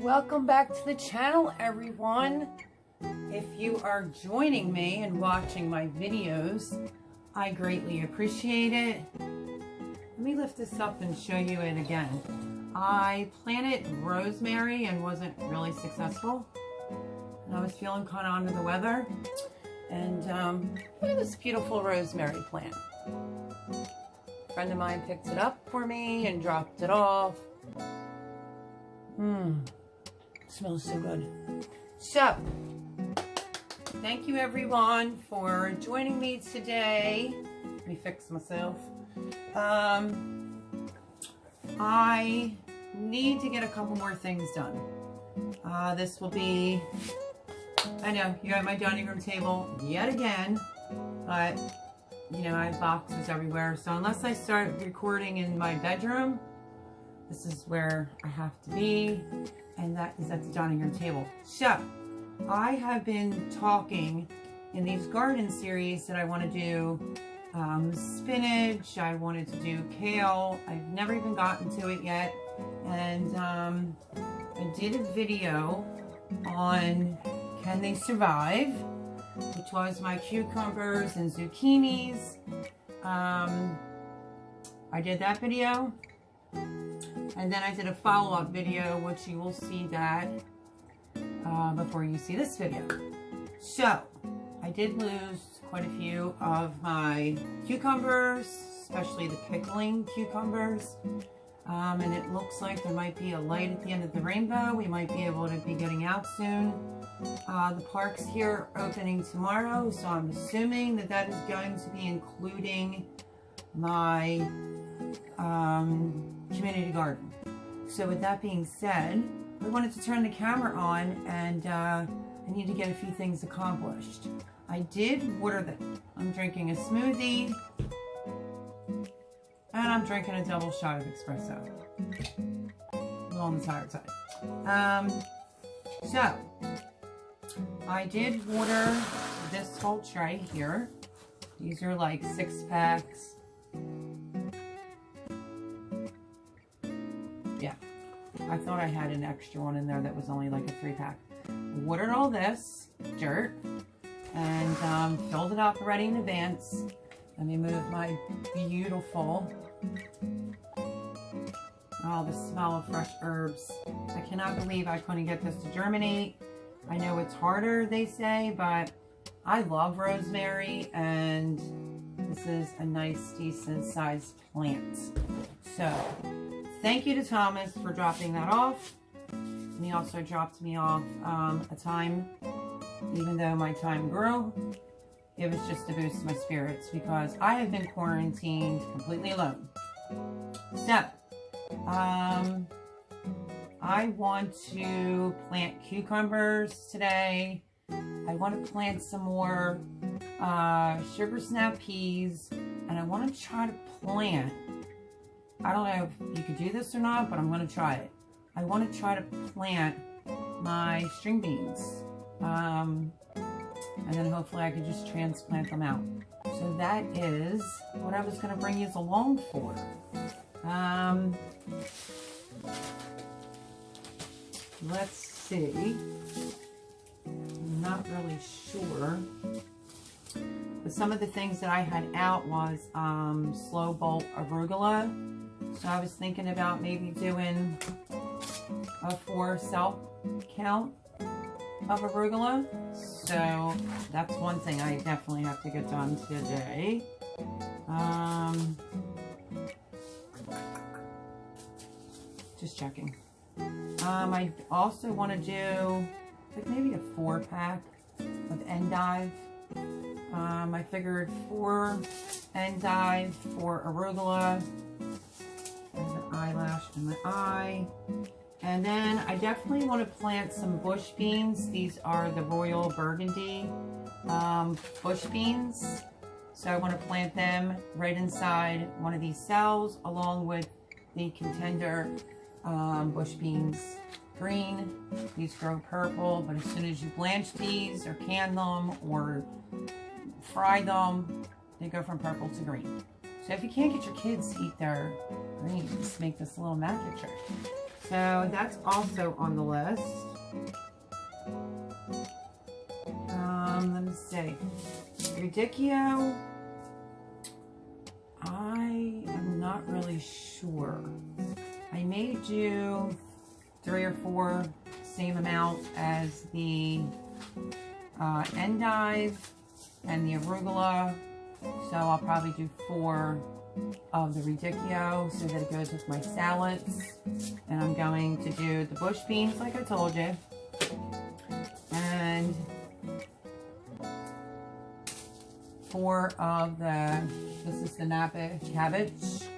Welcome back to the channel, everyone. If you are joining me and watching my videos, I greatly appreciate it. Let me lift this up and show you it again. I planted rosemary and wasn't really successful. And I was feeling kind of under the weather. And look at this beautiful rosemary plant. A friend of mine picked it up for me and dropped it off. Smells so good. So, thank you everyone for joining me today. Let me fix myself. I need to get a couple more things done. This will be, I know, you're at my dining room table yet again, but you know, I have boxes everywhere. So unless I start recording in my bedroom, this is where I have to be, and that is at the dining room table. So, I have been talking in these garden series that I want to do spinach, I wanted to do kale. I've never even gotten to it yet, and I did a video on can they survive, which was my cucumbers and zucchinis. I did that video. And then I did a follow-up video, which you will see that before you see this video. So, I did lose quite a few of my cucumbers, especially the pickling cucumbers. And it looks like there might be a light at the end of the rainbow. We might be able to be getting out soon. The parks here are opening tomorrow, so I'm assuming that that is going to be including my community garden. So with that being said, I wanted to turn the camera on, and I need to get a few things accomplished. I did water them. I'm drinking a smoothie, and I'm drinking a double shot of espresso. A little on the tired side. So, I did water this whole tray here. These are like 6 packs. Yeah, I thought I had an extra one in there that was only like a 3-pack. Watered all this dirt and filled it up already in advance. Let me move my beautiful, oh, the smell of fresh herbs. I cannot believe I couldn't get this to germinate. I know it's harder, they say, but I love rosemary, and this is a nice, decent sized plant. So, thank you to Thomas for dropping that off. And he also dropped me off a thyme. Even though my thyme grew, it was just to boost my spirits because I have been quarantined completely alone. So, I want to plant cucumbers today. I want to plant some more sugar snap peas, and I want to try to plant, I don't know if you could do this or not, but I'm going to try it. I want to try to plant my string beans. And then hopefully I could just transplant them out. So that is what I was going to bring you along for. Let's see. I'm not really sure. But some of the things that I had out was slow bolt arugula. So I was thinking about maybe doing a 4 cell count of arugula. So that's one thing I definitely have to get done today. Just checking. I also want to do like maybe a 4-pack of endive. I figured 4 endive, 4 arugula. There's an eyelash in my eye. And then I definitely want to plant some bush beans. These are the Royal Burgundy bush beans. So I want to plant them right inside one of these cells along with the Contender bush beans green. These grow purple, but as soon as you blanch these or can them or fry them, they go from purple to green. So if you can't get your kids to eat their greens, make this little magic trick. So that's also on the list. Let me see. Radicchio, I am not really sure. I may do 3 or 4, same amount as the endive and the arugula. So I'll probably do 4 of the radicchio so that it goes with my salads. And I'm going to do the bush beans like I told you. And 4 of this is the Napa cabbage.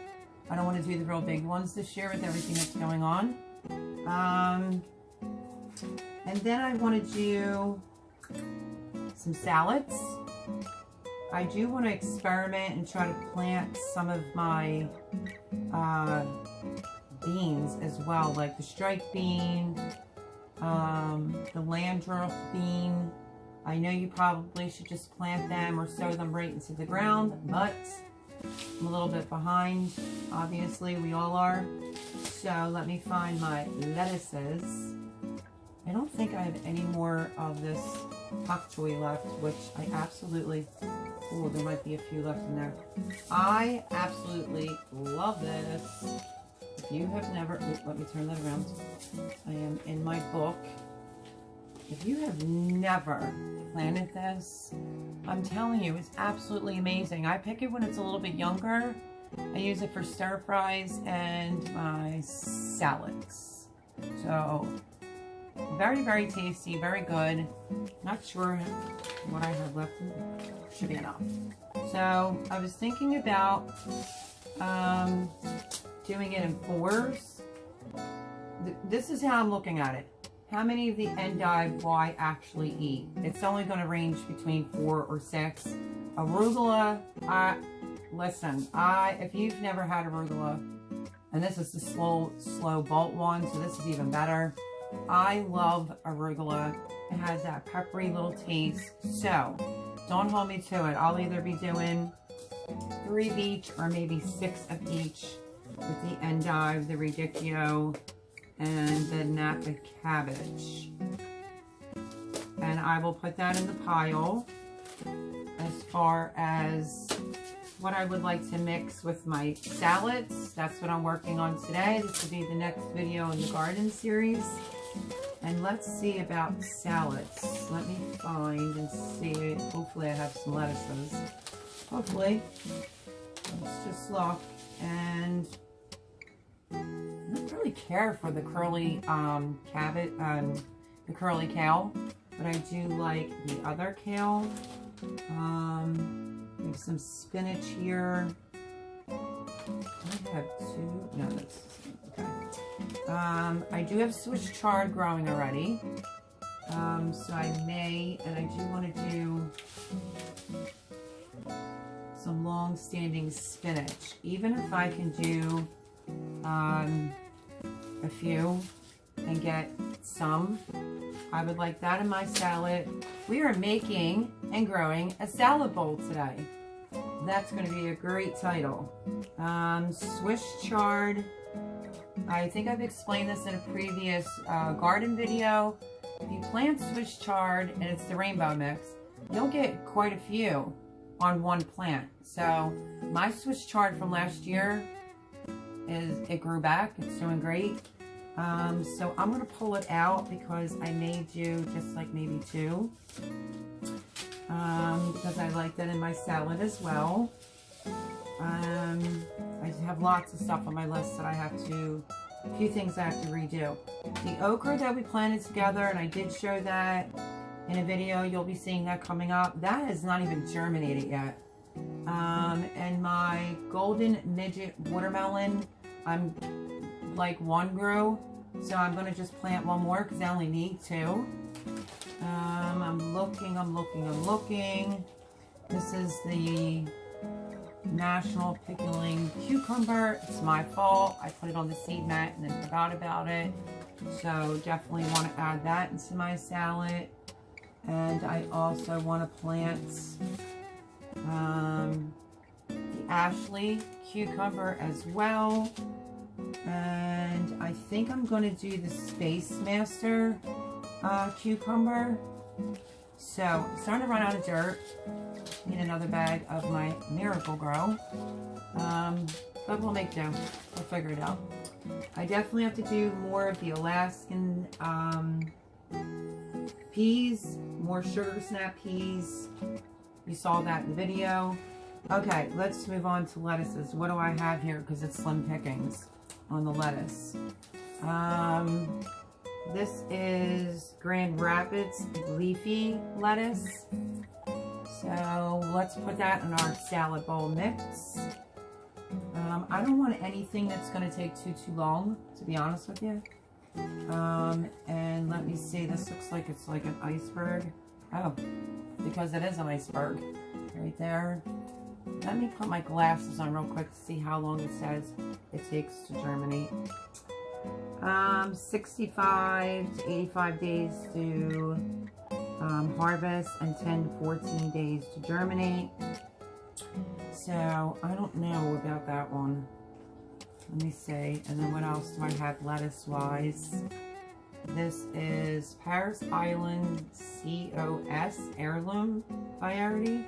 I don't want to do the real big ones this year with everything that's going on. And then I want to do some salads. I do want to experiment and try to plant some of my beans as well, like the strike bean, the Landgraf bean. I know you probably should just plant them or sow them right into the ground, but I'm a little bit behind. Obviously, we all are. So let me find my lettuces. I don't think I have any more of this pak choi left, which I absolutely, oh, there might be a few left in there. I absolutely love this. If you have never, oh, let me turn that around. I am in my book. If you have never planted this, I'm telling you, it's absolutely amazing. I pick it when it's a little bit younger. I use it for stir fries and my salads. So, very, very tasty, very good. Not sure what I have left. Should be enough. So, I was thinking about doing it in 4s. This is how I'm looking at it. How many of the endive will I actually eat? It's only going to range between 4 or 6. Arugula, listen, if you've never had arugula, and this is the slow bolt one, so this is even better. I love arugula. It has that peppery little taste. So, don't hold me to it. I'll either be doing 3 of each or maybe 6 of each with the endive, the radicchio, and the Napa cabbage. And I will put that in the pile. As far as what I would like to mix with my salads, that's what I'm working on today. This will be the next video in the garden series. And let's see about salads. Let me find and see. Hopefully I have some lettuces. Hopefully. Let's just look. And I don't really care for the curly cabbage, the curly kale, but I do like the other kale. We have some spinach here. I have 2. No, that's okay. I do have Swiss chard growing already. So I may, and I do want to do some long-standing spinach. Even if I can do a few and get some, I would like that in my salad. We are making and growing a salad bowl today. That's going to be a great title. Swiss chard. I think I've explained this in a previous garden video. If you plant Swiss chard and it's the rainbow mix, you'll get quite a few on one plant. So my Swiss chard from last year, it grew back. It's doing great. So I'm going to pull it out because I may do just like maybe 2. Because I like that in my salad as well. I have lots of stuff on my list that I have to, a few things I have to redo. The okra that we planted together, and I did show that in a video, you'll be seeing that coming up. That has not even germinated yet. And my golden midget watermelon, I'm like 1 grew, so I'm going to just plant 1 more because I only need 2. I'm looking. This is the National Pickling Cucumber. It's my fault. I put it on the seed mat and then forgot about it. So definitely want to add that into my salad. And I also want to plant the Ashley cucumber as well. And I think I'm going to do the Space Master cucumber. So I'm starting to run out of dirt. Need another bag of my Miracle-Gro. But we'll make do. We'll figure it out. I definitely have to do more of the Alaskan peas, more sugar snap peas. You saw that in the video. Okay, let's move on to lettuces. What do I have here? Because it's slim pickings on the lettuce. This is Grand Rapids leafy lettuce. So let's put that in our salad bowl mix. I don't want anything that's going to take too long, to be honest with you. And let me see, this looks like it's like an iceberg. Oh, because it is an iceberg right there. Let me put my glasses on real quick to see how long it says it takes to germinate. 65 to 85 days to harvest and 10 to 14 days to germinate. So I don't know about that one. Let me see. And then what else do I have lettuce wise? This is Paris Island COS Heirloom variety.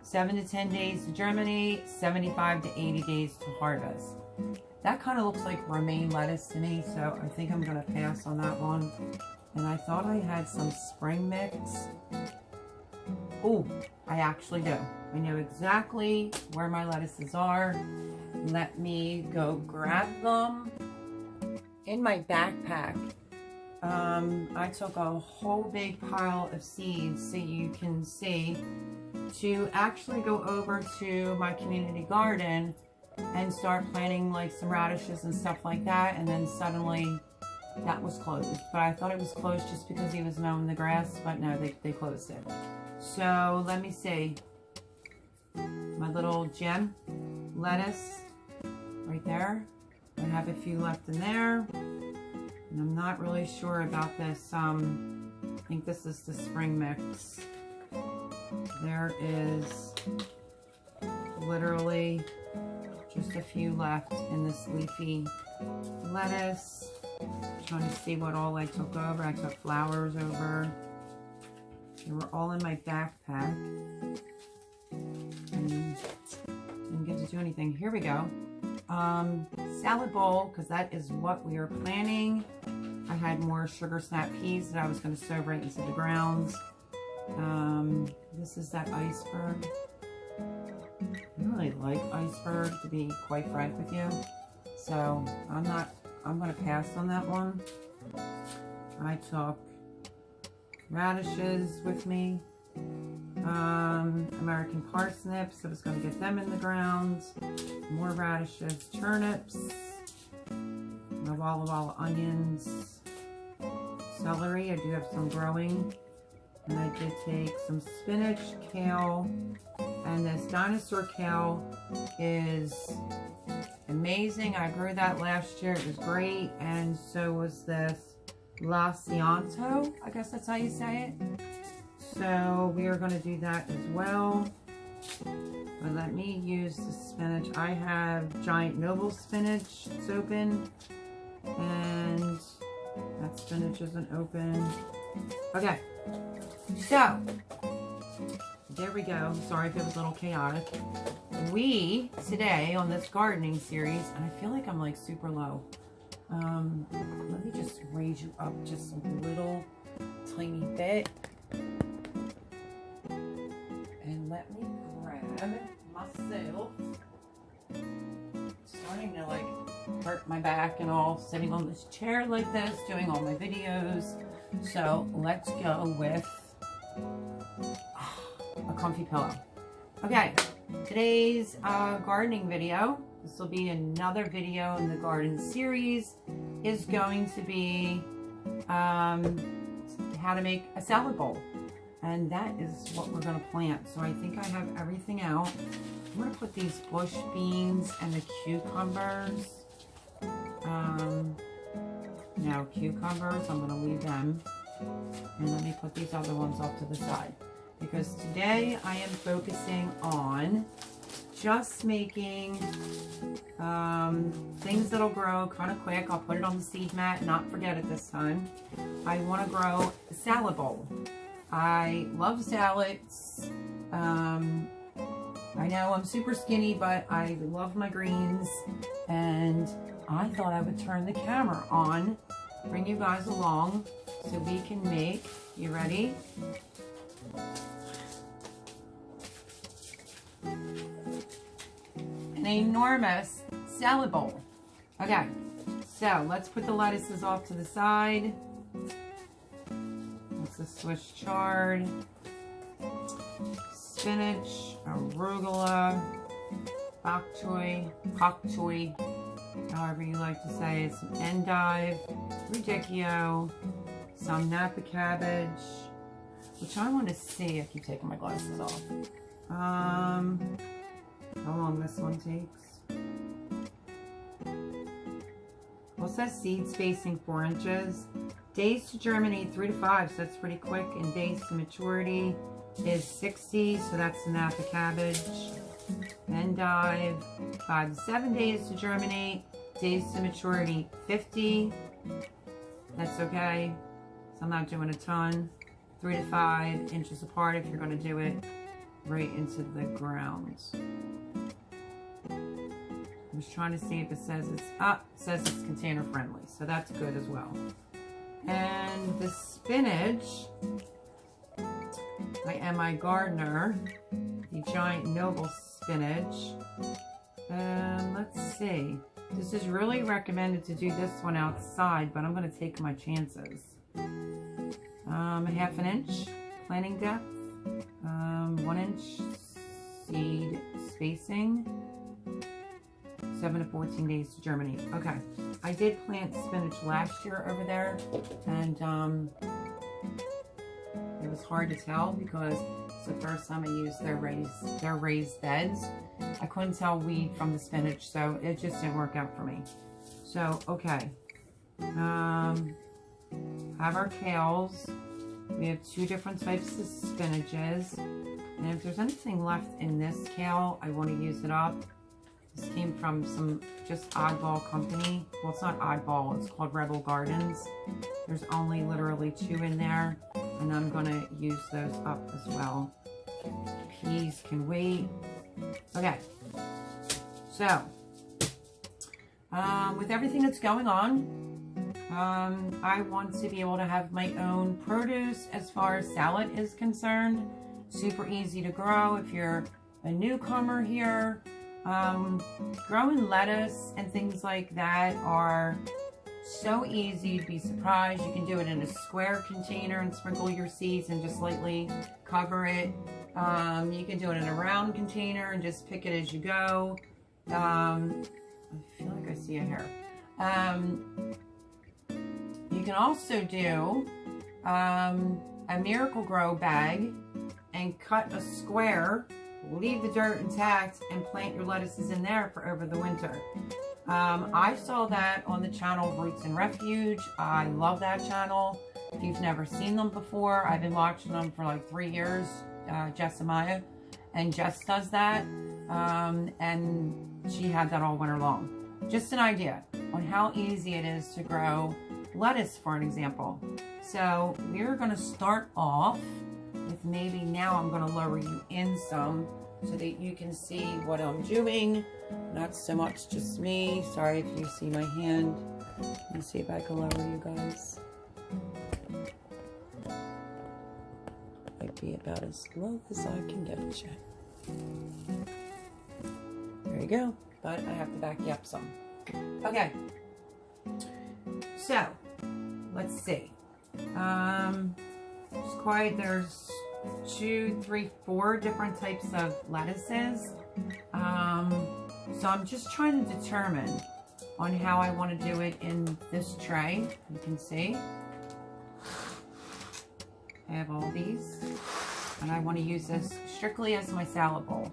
7 to 10 days to germinate, 75 to 80 days to harvest. That kind of looks like romaine lettuce to me, so I think I'm going to pass on that one. And I thought I had some spring mix. Oh, I actually do. I know exactly where my lettuces are. Let me go grab them. In my backpack, I took a whole big pile of seeds so you can see, to actually go over to my community garden and start planting like some radishes and stuff like that. And then suddenly that was closed. But I thought it was closed just because he was mowing the grass, but no, they closed it. So let me see. My little gem lettuce right there. I have a few left in there. And I'm not really sure about this. I think this is the spring mix. There is literally just a few left in this leafy lettuce. I'm trying to see what all I took over. I took flowers over. They were all in my backpack. And didn't get to do anything. Here we go. Salad bowl, because that is what we are planning. I had more sugar snap peas that I was going to sow right into the grounds. This is that iceberg. I really like iceberg, to be quite frank with you. So I'm going to pass on that one. I took radishes with me. American parsnips. I was going to get them in the ground. More radishes, turnips, my Walla Walla onions, celery. I do have some growing. And I did take some spinach, kale, and this dinosaur kale is amazing. I grew that last year. It was great. And so was this Lasianto. I guess that's how you say it. So we are going to do that as well. But let me use the spinach. I have Giant Noble spinach. It's open. And that spinach isn't open. Okay. So, there we go. Sorry if it was a little chaotic. We, today, on this gardening series, and I feel like I'm like super low. Let me just raise you up just a little tiny bit. And let me grab myself. It's starting to like hurt my back and all, sitting on this chair like this, doing all my videos. So let's go with a comfy pillow. Okay, today's gardening video, this will be another video in the garden series, is going to be how to make a salad bowl. And that is what we're going to plant. So I think I have everything out. I'm going to put these bush beans and the cucumbers. Now cucumbers, I'm going to leave them. And let me put these other ones off to the side. Because today I am focusing on just making things that'll grow kind of quick. I'll put it on the seed mat, not forget it this time. I want to grow a salad bowl. I love salads. I know I'm super skinny, but I love my greens, and I thought I would turn the camera on, bring you guys along so we can make, you ready? An enormous salad bowl. Okay, so let's put the lettuces off to the side. That's the Swiss chard, spinach, arugula, bok choy, however you like to say it, some endive, radicchio, some Napa cabbage, which I want to see. I keep taking my glasses off. How long this one takes. Well, it says seed spacing 4 inches. Days to germinate 3 to 5, so that's pretty quick. And days to maturity is 60, so that's the Napa cabbage. Endive, 5 to 7 days to germinate. Days to maturity 50. That's okay. So I'm not doing a ton. 3 to 5 inches apart if you're going to do it right into the ground. I'm just trying to see if it says it's up. It says it's container friendly, so that's good as well. And the spinach, my M.I. Gardner, the giant noble spinach. Let's see. This is really recommended to do this one outside, but I'm going to take my chances. ½ inch planting depth, 1 inch seed spacing, 7 to 14 days to germinate. Okay, I did plant spinach last year over there, and it was hard to tell because it's the first time I used their raised beds. I couldn't tell weed from the spinach, so it just didn't work out for me. So, okay. Have our kales. We have 2 different types of spinaches. And if there's anything left in this kale, I want to use it up. This came from some just oddball company. Well, it's not oddball, it's called Rebel Gardens. There's only literally 2 in there, and I'm going to use those up as well. Peas can wait. Okay, so with everything that's going on, I want to be able to have my own produce as far as salad is concerned. Super easy to grow if you're a newcomer here. Growing lettuce and things like that are so easy. You'd be surprised. You can do it in a square container and sprinkle your seeds and just lightly cover it. You can do it in a round container and just pick it as you go. I feel like I see a hair. You can also do a Miracle-Gro bag and cut a square, leave the dirt intact, and plant your lettuces in there for over the winter. I saw that on the channel Roots and Refuge. I love that channel. If you've never seen them before, I've been watching them for like 3 years. Jess and Maya, and Jess does that, and she had that all winter long. Just an idea on how easy it is to grow lettuce, for an example. So we're going to start off with, maybe now I'm going to lower you in some so that you can see what I'm doing. Not so much just me. Sorry if you see my hand. Let me see if I can lower you guys. Might be about as low as I can get you. There you go. But I have to back you up some. Okay. So, let's see. It's quite, there's 2, 3, 4 different types of lettuces. So I'm just trying to determine on how I want to do it in this tray. You can see I have all these, and I want to use this strictly as my salad bowl.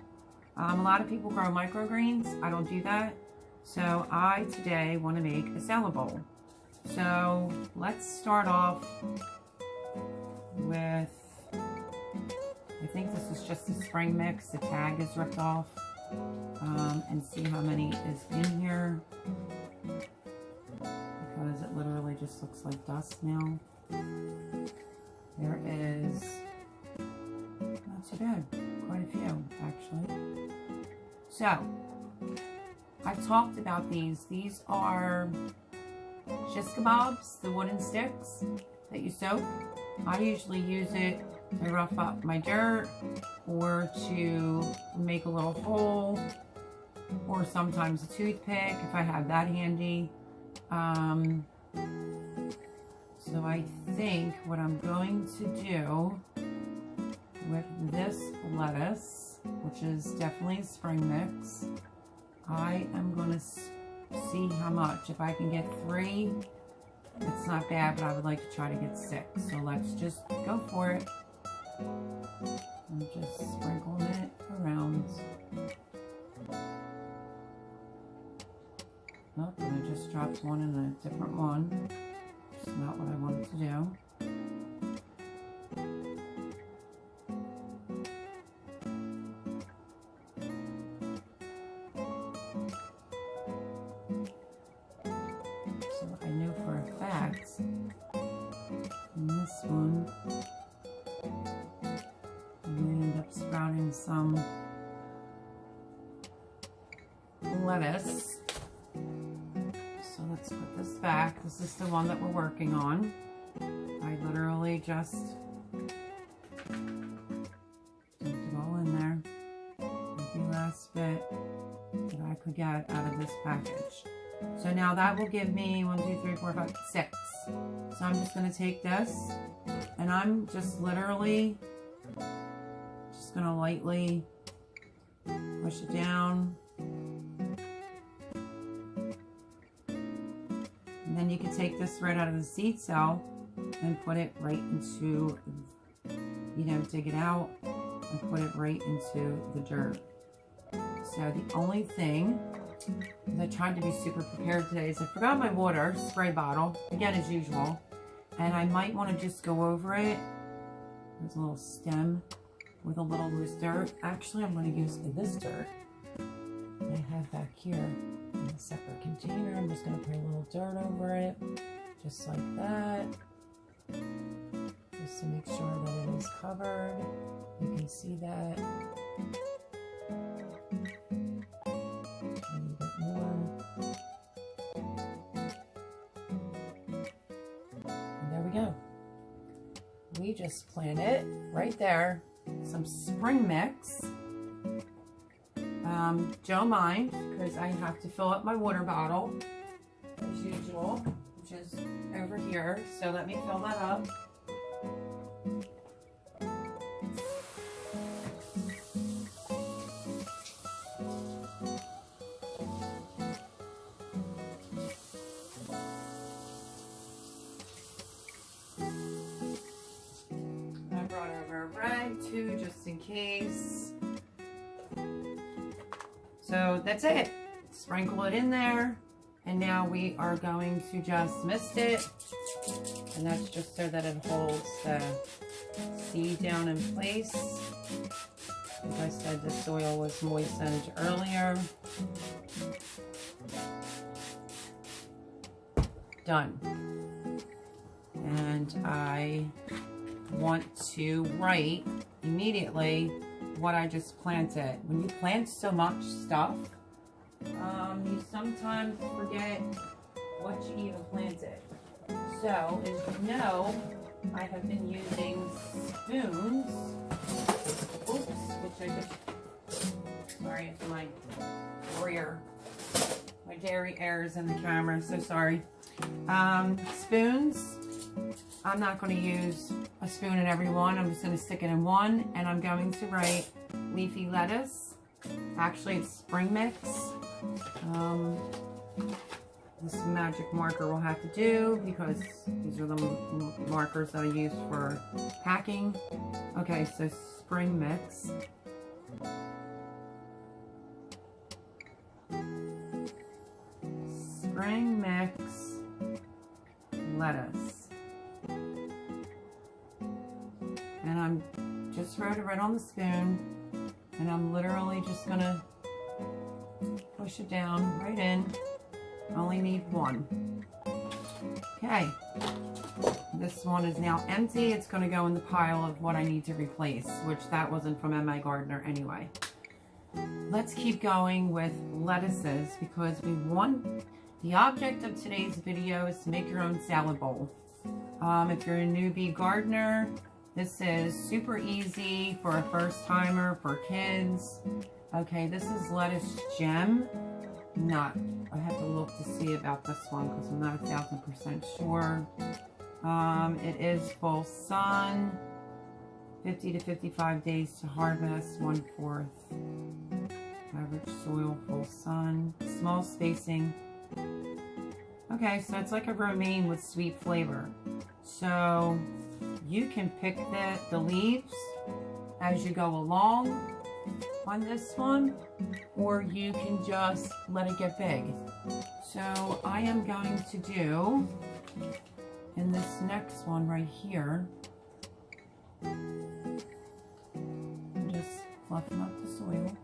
A lot of people grow microgreens. I don't do that. So I today want to make a salad bowl. So let's start off with, I think this is just a spring mix. The tag is ripped off. and see how many is in here, because it literally just looks like dust now. There is not too bad, quite a few actually. So I've talked about these. These are shish kebabs, the wooden sticks that you soak. I usually use it to rough up my dirt or to make a little hole, or sometimes a toothpick if I have that handy. So I think what I'm going to do with this lettuce, which is definitely a spring mix, I am going to see how much. If I can get 3, it's not bad, but I would like to try to get 6. So let's just go for it. I'm just sprinkling it around. Oh, and I just dropped one in a different one. It's not what I wanted to do. So I know for a fact in this one I'm going to end up sprouting some lettuce. So let's put this back. This is the one that we're working on. I literally just dumped it all in there. Every last bit that I could get out of this package. So now that will give me 1, 2, 3, 4, 5, 6. So I'm just going to take this and I'm just literally just going to lightly push it down. And then you can take this right out of the seed cell and put it right into, you know, dig it out and put it right into the dirt. So the only thing, because I tried to be super prepared today, is I forgot my water spray bottle, again as usual, and I might want to just go over it. There's a little stem with a little loose dirt. Actually, I'm going to use this dirt that I have back here in a separate container. I'm just going to put a little dirt over it, just like that, just to make sure that it is covered. You can see that. A little bit more. And there we go. We just planted right there some spring mix. Don't mind, because I have to fill up my water bottle as usual, which is over here. So let me fill that up. I brought over a rag too, just in case. So that's it. Sprinkle it in there. And now we are going to just mist it. And that's just so that it holds the seed down in place. Like I said, the soil was moistened earlier. Done. And I want to write immediately what I just planted. When you plant so much stuff, you sometimes forget what you even planted. So, as you know, I have been using spoons. Oops, which I just, sorry, it's my dairy is in the camera, so sorry. Spoons. I'm not going to use a spoon in every one. I'm just going to stick it in one, and I'm going to write leafy lettuce. Actually, it's spring mix. This magic marker will have to do, because these are the markers that I use for packing. Okay, so spring mix. Spring mix lettuce. And I'm just wrote it right on the spoon, and I'm literally just gonna push it down right in. Only need one. Okay. This one is now empty. It's going to go in the pile of what I need to replace, which that wasn't from M.I. Gardener anyway. Let's keep going with lettuces because we want the object of today's video is to make your own salad bowl. If you're a newbie gardener, this is super easy for a first timer, for kids. Okay, this is lettuce gem. I have to look to see about this one because I'm not 1000% sure. It is full sun, 50 to 55 days to harvest, 1/4. Average soil, full sun, small spacing. Okay, so it's like a romaine with sweet flavor. So you can pick the leaves as you go along on this one, or you can just let it get big. So I am going to do, in this next one right here, just fluffing up the soil.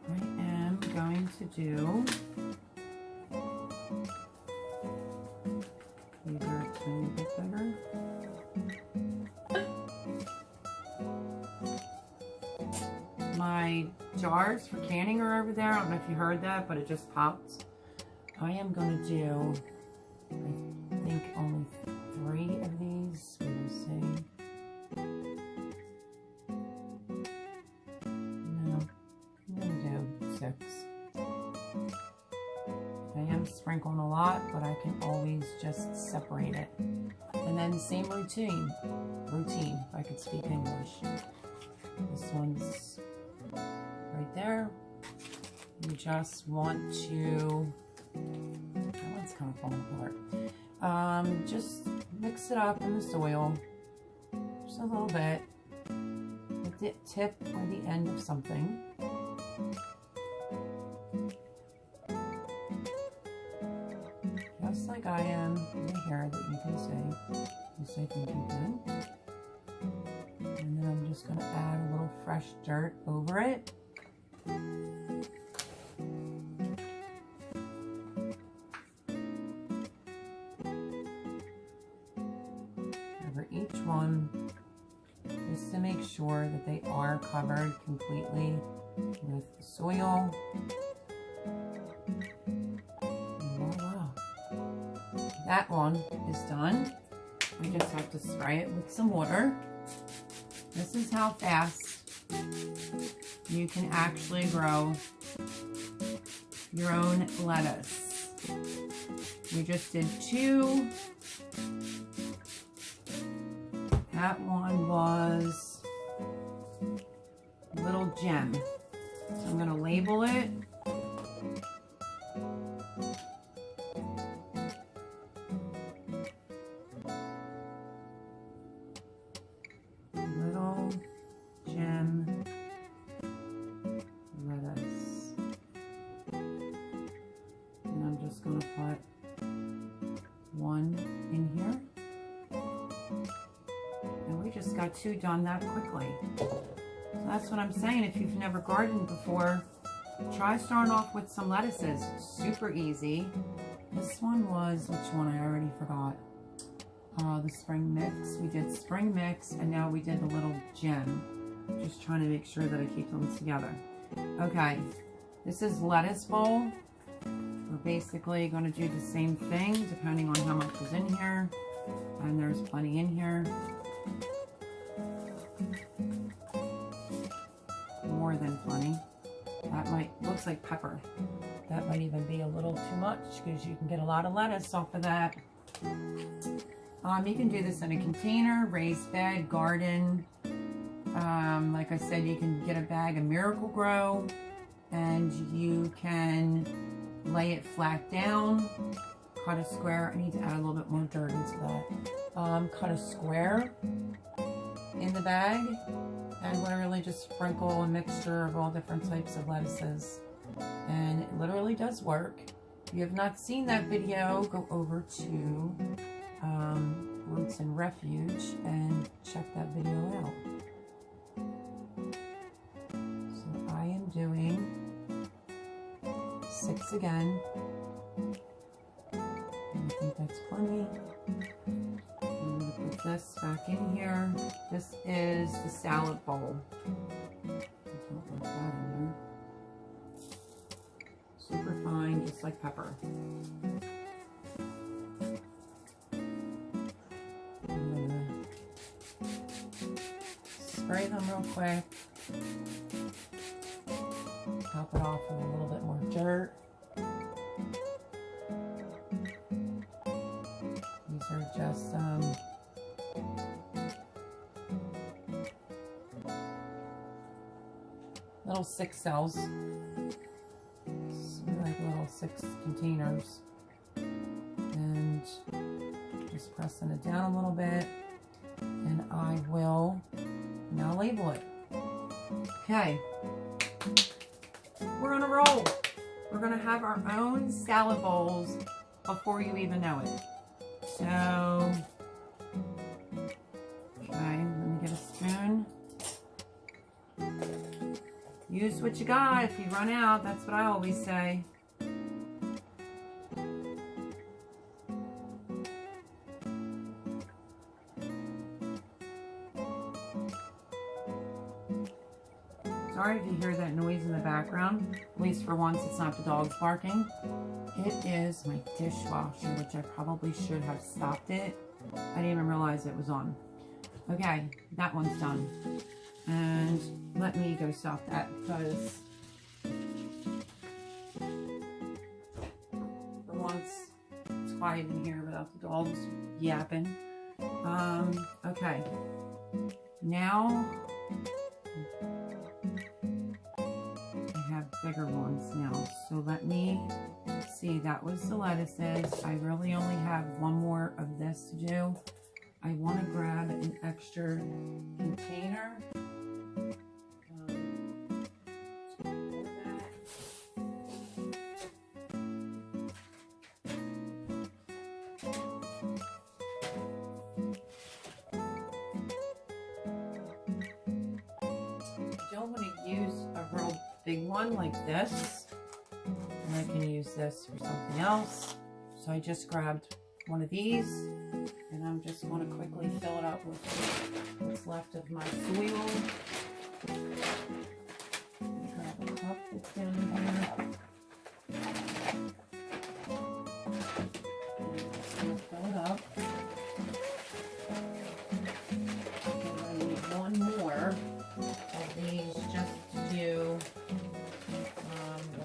I am going to do, these are a tiny bit bigger. My jars for canning are over there. I don't know if you heard that, but it just popped. I am going to do, I think, only 3 of these. We will see. No, I'm going to do 6. I am sprinkling a lot, but I can always just separate it. And then the same routine, if I could speak English. This one's right there. You just want to, that one's kind of falling apart. Just mix it up in the soil, just a little bit, with the tip or the end of something. Just like I am in the hair that you can see. Yes, I think you can. And then I'm just going to add a little fresh dirt over it. Over each one, just to make sure that they are covered completely with soil. And voila. That one is done. We just have to spray it with some water. This is how fast you can actually grow your own lettuce. We just did 2. That one was Little Gem. So I'm going to label it. Little Gem lettuce. And I'm just going to put 1 in here. And we just got 2 done that quickly. So that's what I'm saying. If you've never gardened before, try starting off with some lettuces. Super easy. This one was, which one? I already forgot. The spring mix. We did spring mix, and now we did the Little Gem. Just trying to make sure that I keep them together. Okay, this is lettuce bowl. We're basically going to do the same thing depending on how much is in here. And there's plenty in here. More than plenty. That looks like pepper. That might even be a little too much because you can get a lot of lettuce off of that. You can do this in a container, raised bed, garden. Like I said, you can get a bag of Miracle-Gro and you can lay it flat down, cut a square. I need to add a little bit more dirt into that. Cut a square in the bag and literally just sprinkle a mixture of all different types of lettuces. And it literally does work. If you have not seen that video, go over to Roots and Refuge and check that video out. mix again. I think that's plenty. I'm going to put this back in here. This is the salad bowl. Put that in there. Super fine, just like pepper. I'm going to spray them real quick. Top it off with a little bit more dirt. These are just little 6 cells, like little 6 containers, and just pressing it down a little bit, and I will now label it. Okay, we're on a roll. We're gonna have our own salad bowls before you even know it. So, okay, let me get a spoon. Use what you got. If you run out, that's what I always say. Sorry if you hear that noise in the background. At least for once, it's not the dogs barking. It is my dishwasher, which I probably should have stopped it. I didn't even realize it was on. Okay, that one's done. And let me go stop that because for once it's quiet in here without the dogs yapping. Okay, now I have bigger ones now. So let me see, that was the lettuces. I really only have one more of this to do. I want to grab an extra container. Big one like this, and I can use this for something else. So I just grabbed one of these, and I'm just going to quickly fill it up with what's left of my soil. Grab a cup that's down here. And fill it up. And I need one more of these just to do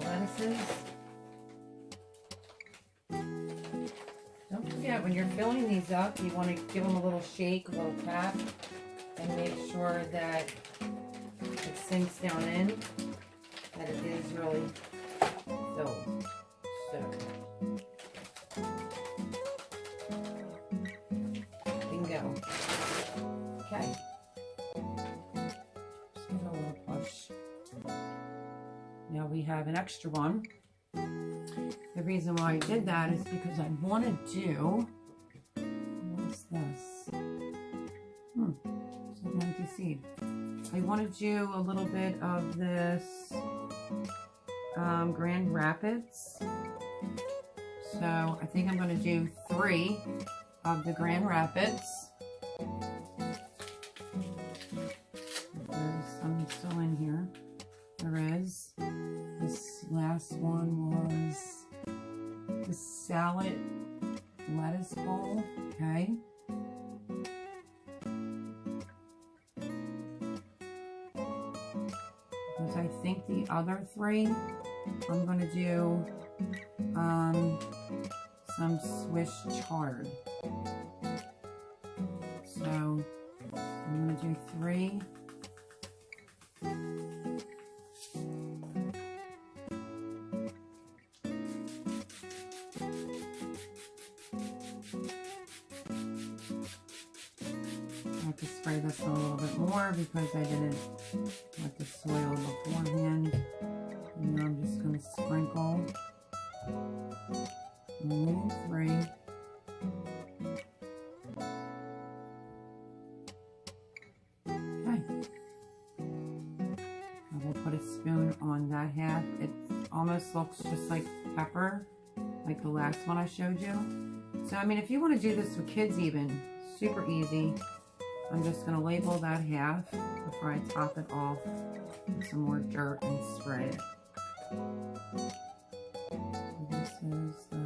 lettuces. Don't forget, when you're filling these up, you want to give them a little shake, a little tap, and make sure that it sinks down in, that it is really filled. So, bingo. Okay. Just give it a little push. Now we have an extra one. The reason why I did that is because I want to do, what is this? It's an empty seed. I want to do a little bit of this Grand Rapids. So I think I'm going to do 3 of the Grand Rapids. There's some still in here. There is. This last one was the salad lettuce bowl. Okay. Because I think the other 3, I'm going to do some Swiss chard. So I'm going to do 3. To spray this a little bit more because I didn't let the soil beforehand. And now I'm just going to sprinkle only 3. Okay. I will put a spoon on that half. It almost looks just like pepper, like the last one I showed you. So, I mean, if you want to do this with kids even, super easy. I'm just going to label that half before I top it off with some more dirt and spray it. So this is the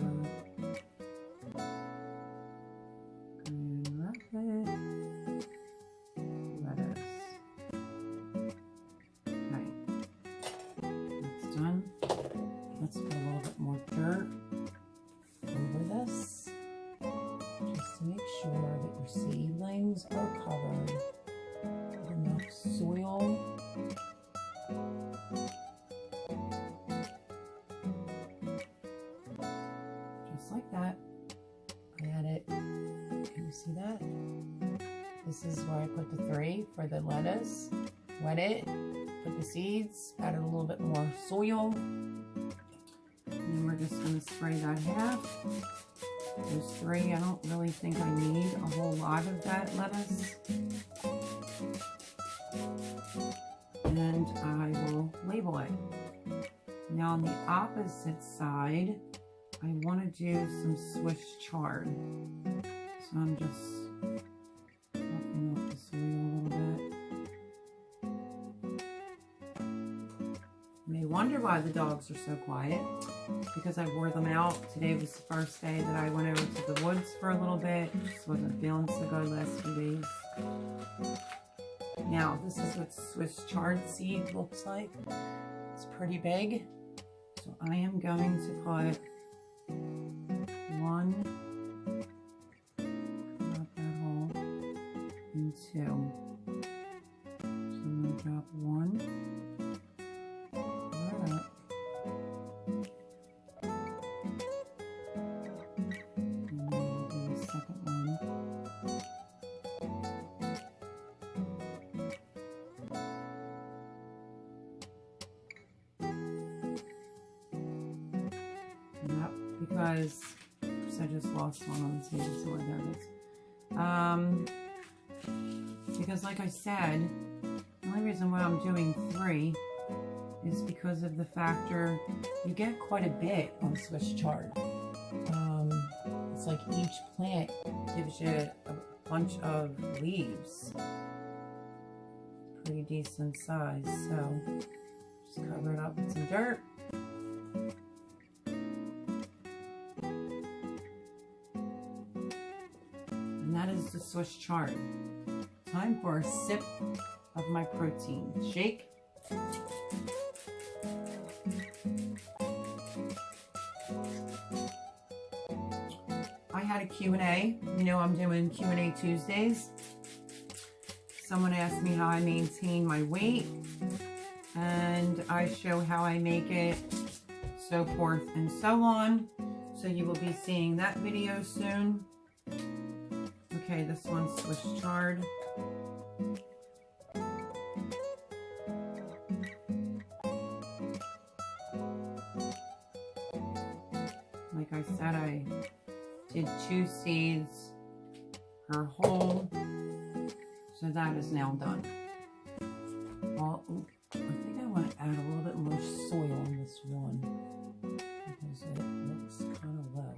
green rabbit lettuce. Okay, that's done. Let's put a little bit more dirt over this, just to make sure that your seedlings are covered with enough soil. Just like that. I add it. Can you see that? This is where I put the 3 for the lettuce. Wet it, put the seeds, added a little bit more soil. And then we're just going to spray that half. There's 3. I don't really think I need a whole lot of that lettuce. And I will label it. Now on the opposite side, I want to do some Swiss chard. So I'm just buffing up the soil a little bit. You may wonder why the dogs are so quiet. Because I wore them out. Today was the first day that I went over to the woods for a little bit. Just wasn't feeling so good last few days. Now, this is what Swiss chard seed looks like. It's pretty big. So I am going to put 1, not that hole, and 2. So I'm going to drop 1. Right up. And then we'll do the second one. Yep, because I just lost one on the table, so there it is. Because like I said, the only reason why I'm doing 3 is because of the factor you get quite a bit on Swiss chard. It's like each plant gives you a bunch of leaves. Pretty decent size, so just cover it up with some dirt. And that is the Swiss chard. Time for a sip of my protein shake. I had a Q&A. You know I'm doing Q&A Tuesdays. Someone asked me how I maintain my weight, and I show how I make it, so forth and so on. So you will be seeing that video soon. Okay, this one's Swiss chard. Like I said, I did 2 seeds per hole, so that is now done. Well, I think I want to add a little bit more soil on this one because it looks kind of low.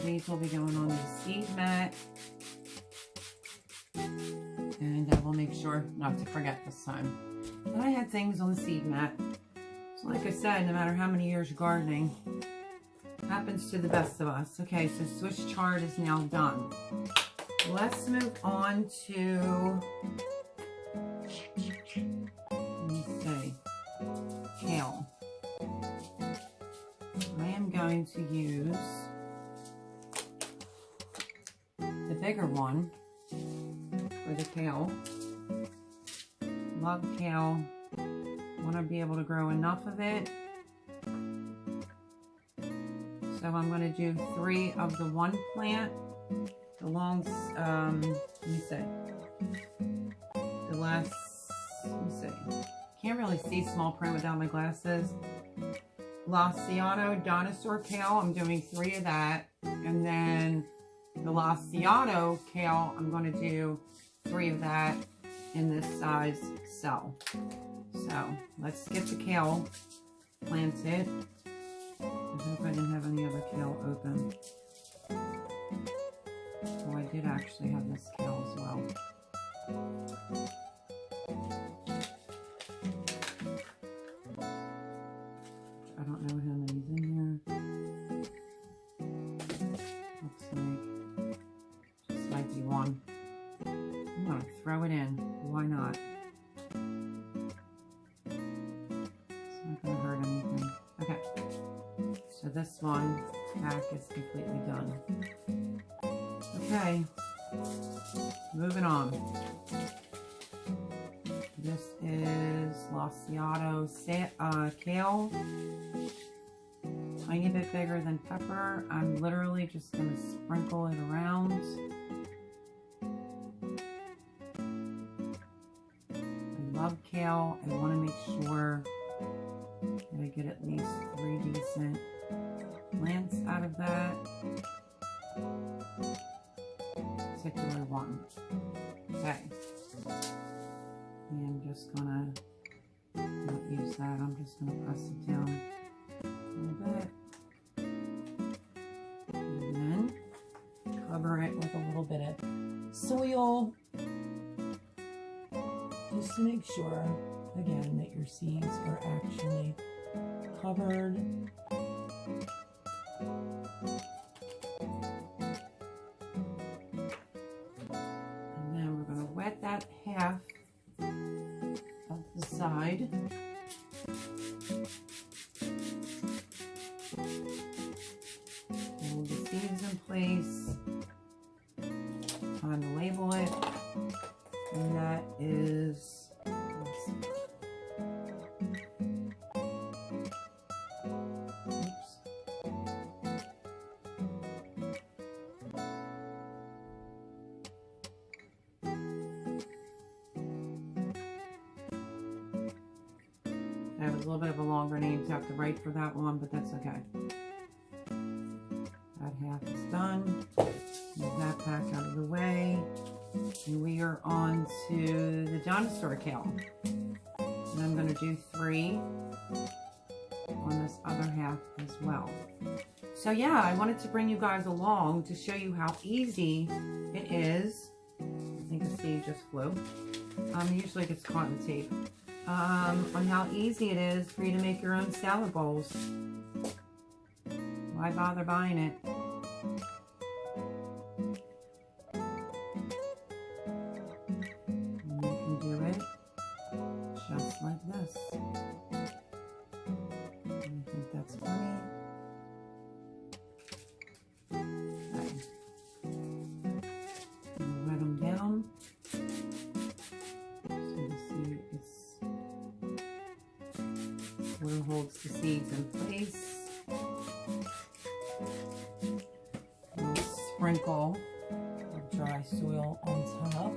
These will be going on the seed mat, and I will make sure not to forget this time that I had things on the seed mat. So like I said, no matter how many years of gardening, happens to the best of us. Okay, so Swiss chard is now done. Let's move on to, let me see, kale. I am going to use the bigger one for the kale. Love kale. Want to be able to grow enough of it. So I'm going to do 3 of the one plant. The long, let me see. The last, let me see. Can't really see small print without my glasses. Lasiano dinosaur kale. I'm doing 3 of that. And then the Lasiato kale, I'm going to do 3 of that in this size cell. So let's get the kale planted. I hope I didn't have any other kale open. Oh, I did actually have this kale as well. I don't know how many's in here. Looks like just might be 1. I'm gonna throw it in. Why not? It's not gonna hurt anything. Okay. So this one pack is completely done. Okay. Moving on. This is Lasiato kale. Tiny bit bigger than pepper. I'm literally just going to sprinkle it around. I love kale. I want to make sure that I get at least 3 decent plants out of that particular one. Okay. And I'm just gonna not use that. I'm just gonna press it down a little bit. And then cover it with a little bit of soil. Just to make sure, again, that your seeds are actually covered. And then we're going to wet that half of the side. Hold the seeds in place. Time to label it. And that is, oops. That was a little bit of a longer name to have to write for that one, but that's okay. That half is done. Move that pack out of the way. And we are on to the dinosaur kale. And I'm going to do 3 on this other half as well. So yeah, I wanted to bring you guys along to show you how easy it is. I think the seed just flew. Usually it gets caught in tape. On how easy it is for you to make your own salad bowls. Why bother buying it? And you can do it just like this. I think that's funny. Okay. Wet them down. So you see it's water holds the seeds in place. Sprinkle of dry soil on top.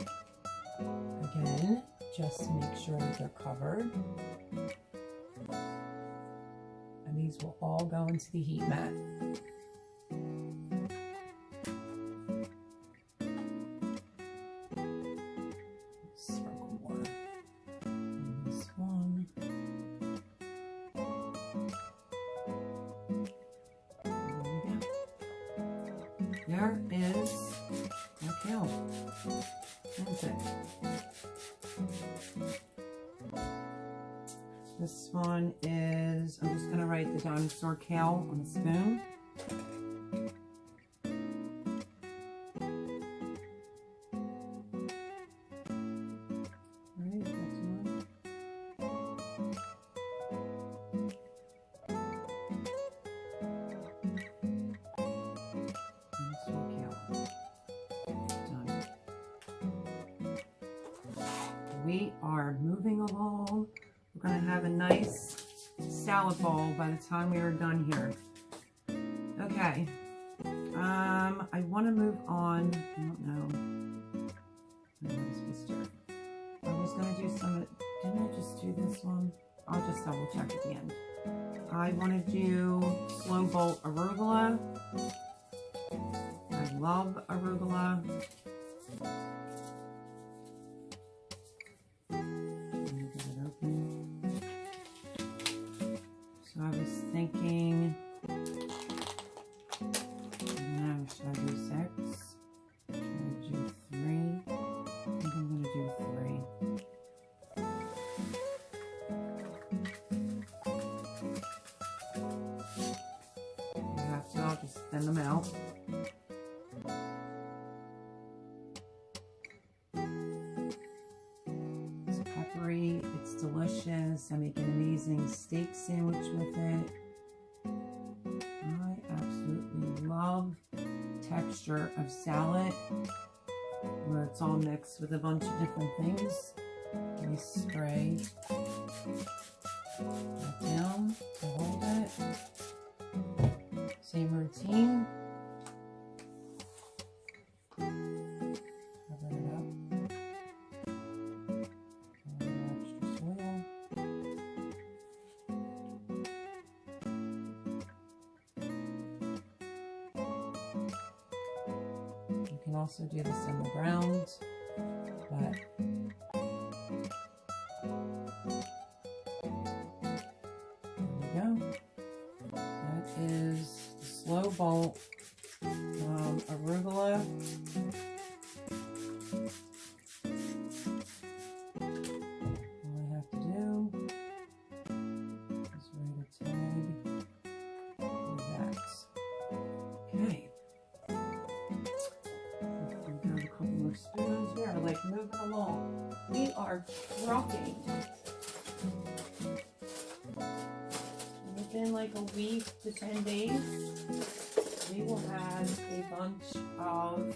Again, just to make sure that they're covered. And these will all go into the heat mat. Sprinkle more on this one. There is our kale. That's it. This one is, I'm just going to write the dinosaur kale on a spoon. Right, that's one. We are moving along. We're going to have a nice salad bowl by the time we are done here. Okay. I want to move on. I don't know. I was going to do some, didn't I just do this one? I'll just double check at the end. I want to do slow bolt arugula. love arugula. Get it open. So I was thinking, now should I do 6? Should I do 3? I think I'm going to do 3. I'll just thin them out. It's peppery, it's delicious. I make an amazing steak sandwich with it. I absolutely love the texture of salad where it's all mixed with a bunch of different things. I spray that down to hold it. Same routine. Cover it up. A little extra soil. You can also do this in the ground, but there we go. That is slow bolt arugula. All I have to do is write a tag for that. Okay. I've got a couple more spoons. We are like moving along. We are trucking. Within like a week to 10 days, we will have a bunch of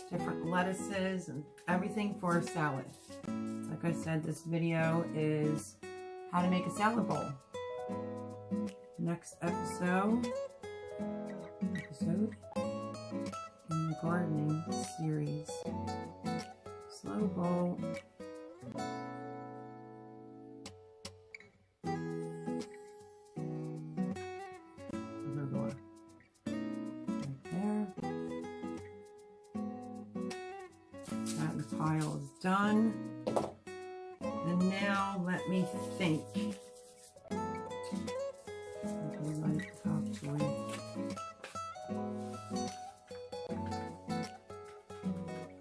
different lettuces and everything for a salad. Like I said, this video is how to make a salad bowl. Next episode in the gardening series, slow bowl. Pile is done, and now let me think.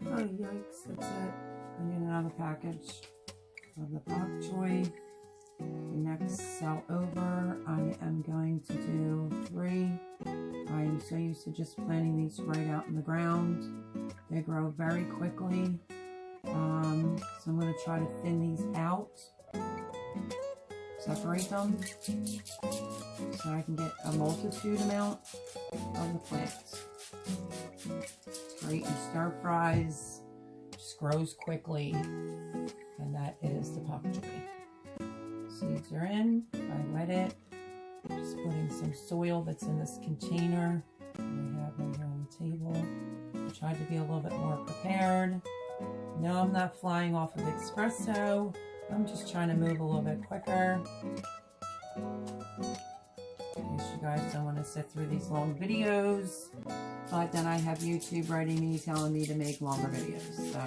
Oh yikes, that's it. I need another package of the bok choy. The next cell over, I am going to do 3. I am so used to just planting these right out in the ground. They grow very quickly. So I'm going to try to thin these out, separate them, so I can get a multitude amount of the plants. It's great in stir fries, just grows quickly, and that is the bok choy. Seeds are in, I wet it, just putting some soil that's in this container that I have right here on the table. I tried to be a little bit more prepared. No, I'm not flying off of espresso. I'm just trying to move a little bit quicker. In case you guys don't want to sit through these long videos. But then I have YouTube writing me, telling me to make longer videos. So,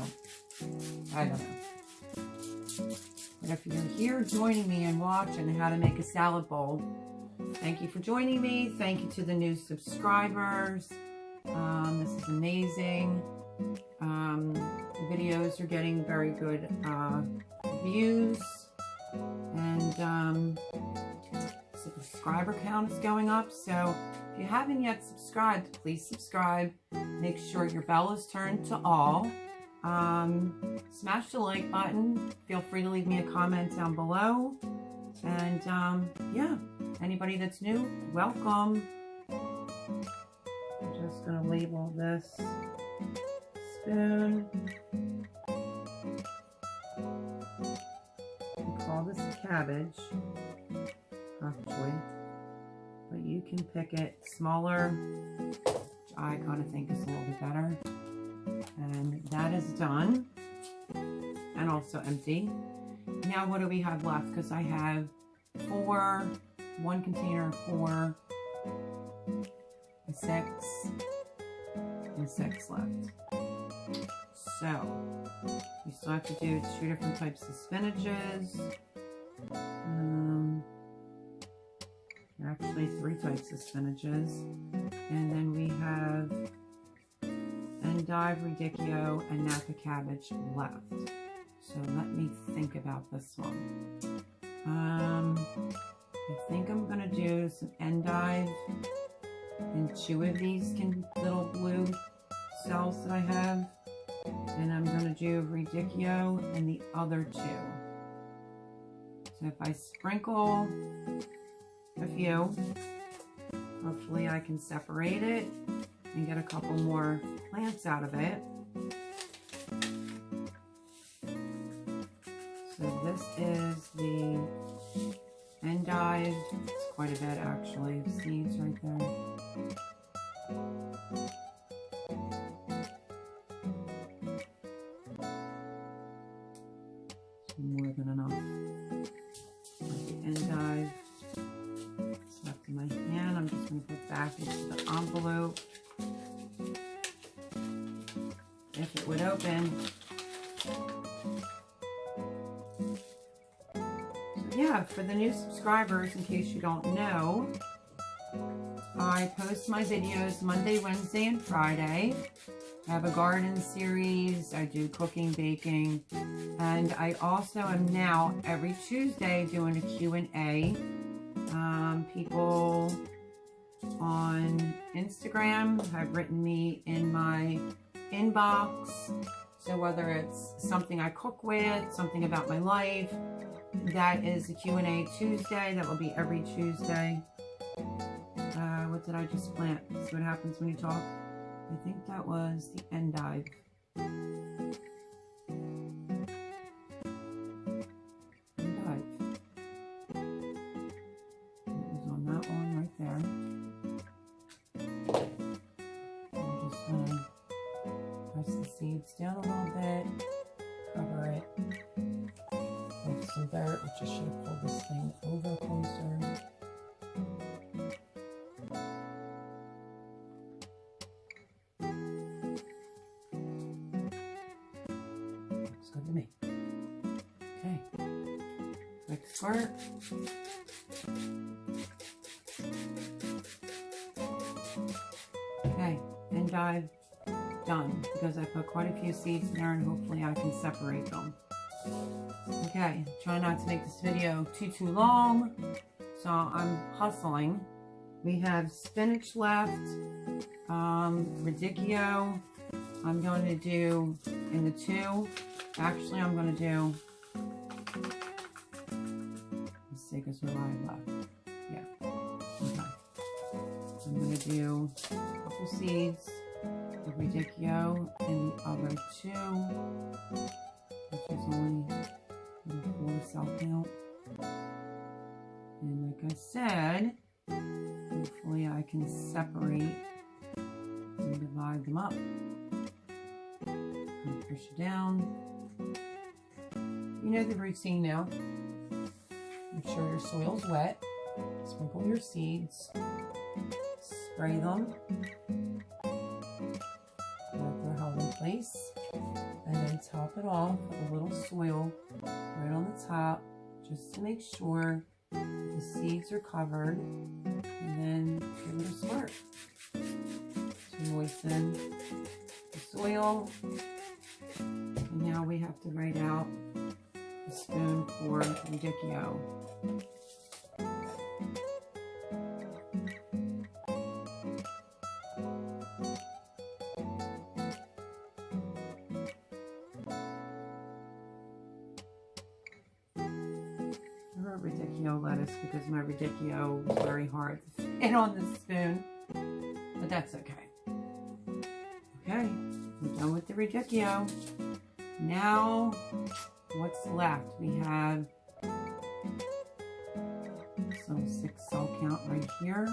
I don't know. But if you're here joining me and watching how to make a salad bowl, thank you for joining me. Thank you to the new subscribers. This is amazing. The videos are getting very good views, and subscriber count is going up. So if you haven't yet subscribed, please subscribe. Make sure your bell is turned to all. Smash the like button. Feel free to leave me a comment down below. And yeah, anybody that's new, welcome. I'm just gonna label this spoon. We call this cabbage, bok choy, but you can pick it smaller, which I kind of think is a little bit better. And that is done, and also empty. Now what do we have left? Because I have one container for a 6, and 6 left. So we still have to do 2 different types of spinaches. Actually 3 types of spinaches. And then we have endive, radicchio, and napa cabbage left. So let me think about this one. I think I'm gonna do some endive in 2 of these little blue cells that I have. And I'm gonna do radicchio in the other 2. So if I sprinkle a few, hopefully I can separate it and get a couple more plants out of it. So this is the endive. It's quite a bit actually of seeds right there. More than enough. Like the endive. It's left in my hand. I'm just going to put back into the envelope. If it would open. So yeah, for the new subscribers, in case you don't know, I post my videos Monday, Wednesday, and Friday. I have a garden series, I do cooking, baking, and I also am now every Tuesday doing a Q&A. People on Instagram have written me in my inbox, so whether it's something I cook with, something about my life, that is a Q&A Tuesday. That will be every Tuesday. What did I just plant? See what happens when you talk? I think that was the endive. Endive. It was on that one right there. I'm just going to press the seeds down a little bit, cover it with some dirt, which I should have pulled this thing over closer. Squirt. Okay, endive done because I put quite a few seeds in there and hopefully I can separate them. Okay, try not to make this video too long, so I'm hustling. We have spinach left, radicchio. I'm going to do in the 2. Actually, I'm going to do. Because we're live left. Yeah. Okay. I'm going to do a couple seeds of radicchio in the other 2, which is only a 4 cell count. And like I said, hopefully I can separate and divide them up. I'm push it down. You know the routine now. Make sure your soil's wet, sprinkle your seeds, spray them, let they're held in place, and then top it off with a little soil right on the top, just to make sure the seeds are covered, and then give it a squirt to moisten the soil. And now we have to write out a spoon for radicchio. I wrote radicchio lettuce because my radicchio was very hard to fit on the spoon, but that's okay. Okay, we're done with the radicchio. Now, what's left? We have some 6 cell count right here.